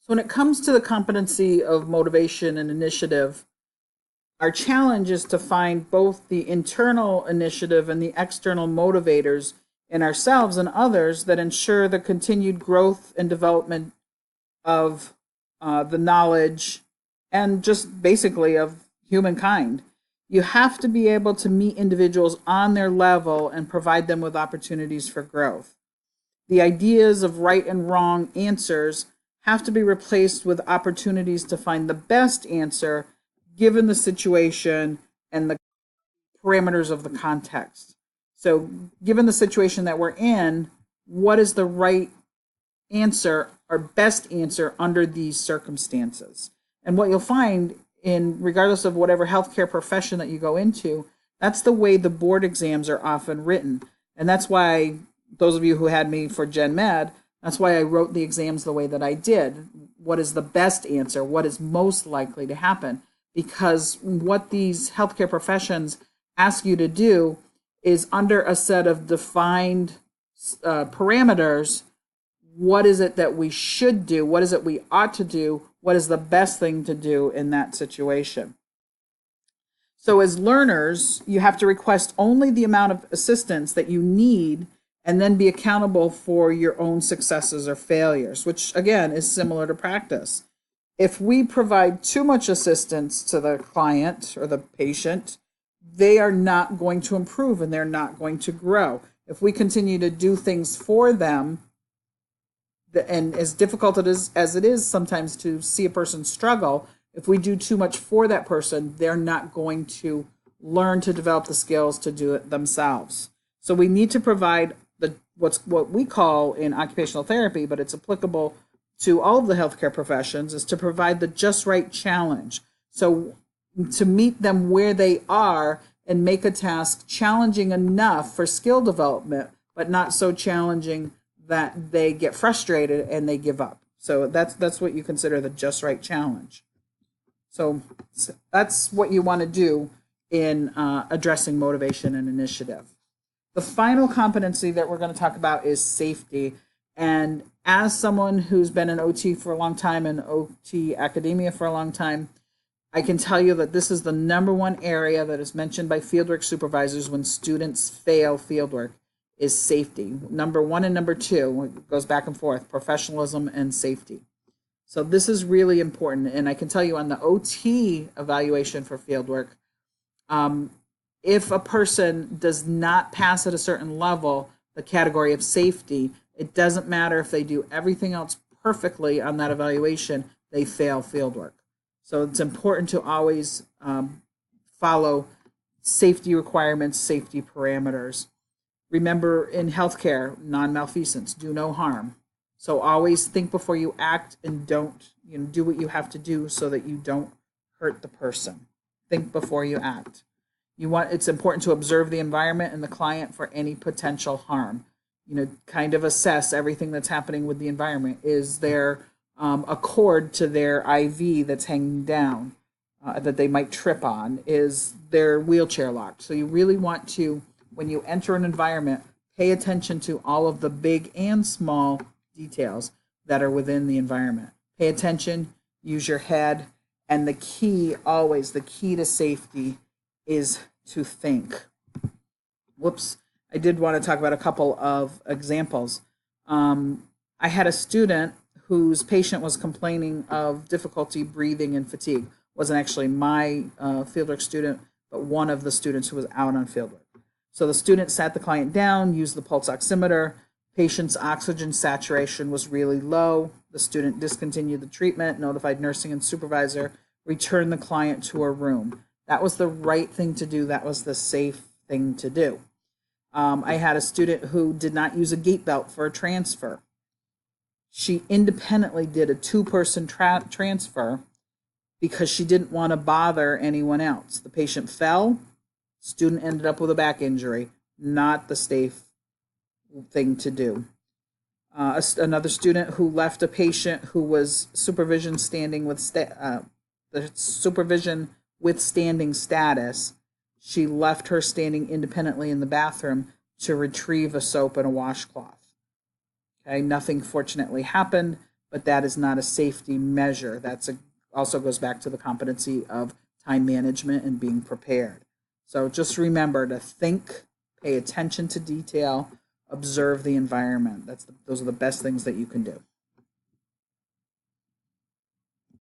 So when it comes to the competency of motivation and initiative, our challenge is to find both the internal initiative and the external motivators in ourselves and others that ensure the continued growth and development of the knowledge and just basically of humankind. You have to be able to meet individuals on their level and provide them with opportunities for growth. The ideas of right and wrong answers have to be replaced with opportunities to find the best answer given the situation and the parameters of the context. So, given the situation that we're in, what is the right answer or best answer under these circumstances? And what you'll find in regardless of whatever healthcare profession that you go into, that's the way the board exams are often written. And that's why those of you who had me for Gen Med, that's why I wrote the exams the way that I did. What is the best answer? What is most likely to happen? Because what these healthcare professions ask you to do is under a set of defined parameters. What is it that we should do? What is it we ought to do? What is the best thing to do in that situation? So as learners, you have to request only the amount of assistance that you need and then be accountable for your own successes or failures, which again is similar to practice. If we provide too much assistance to the client or the patient, they are not going to improve and they're not going to grow. If we continue to do things for them, and as difficult as it is sometimes to see a person struggle, if we do too much for that person, they're not going to learn to develop the skills to do it themselves. So we need to provide what we call in occupational therapy, but it's applicable to all of the healthcare professions, is to provide the just right challenge. So to meet them where they are and make a task challenging enough for skill development, but not so challenging that they get frustrated and they give up. So that's what you consider the just right challenge. So that's what you want to do in addressing motivation and initiative. The final competency that we're going to talk about is safety. And as someone who's been in OT for a long time and OT academia for a long time, I can tell you that this is the number one area that is mentioned by fieldwork supervisors when students fail fieldwork is safety. Number one and number two, it goes back and forth, professionalism and safety. So this is really important. And I can tell you on the OT evaluation for fieldwork, if a person does not pass at a certain level, the category of safety, it doesn't matter if they do everything else perfectly on that evaluation, they fail fieldwork. So it's important to always follow safety requirements, safety parameters. Remember, in healthcare, non-malfeasance, do no harm. So always think before you act and don't, do what you have to do so that you don't hurt the person. Think before you act. It's important to observe the environment and the client for any potential harm. Kind of assess everything that's happening with the environment. Is there a cord to their IV that's hanging down that they might trip on? Is their wheelchair locked? So you really want to, when you enter an environment, pay attention to all of the big and small details that are within the environment. Pay attention, use your head, and the key to safety is to think. Whoops, I did want to talk about a couple of examples. I had a student whose patient was complaining of difficulty breathing and fatigue. Wasn't actually my fieldwork student, but one of the students who was out on fieldwork. So the student sat the client down, used the pulse oximeter. Patient's oxygen saturation was really low. The student discontinued the treatment, notified nursing and supervisor, returned the client to her room. That was the right thing to do. That was the safe thing to do. I had a student who did not use a gait belt for a transfer. She independently did a two-person transfer because she didn't want to bother anyone else. The patient fell. Student ended up with a back injury. Not the safe thing to do. Another student who left a patient who was supervision withstanding status. She left her standing independently in the bathroom to retrieve a soap and a washcloth. Okay, nothing fortunately happened. but that is not a safety measure. Also goes back to the competency of time management and being prepared. So just remember to think, pay attention to detail, observe the environment. Those are the best things that you can do.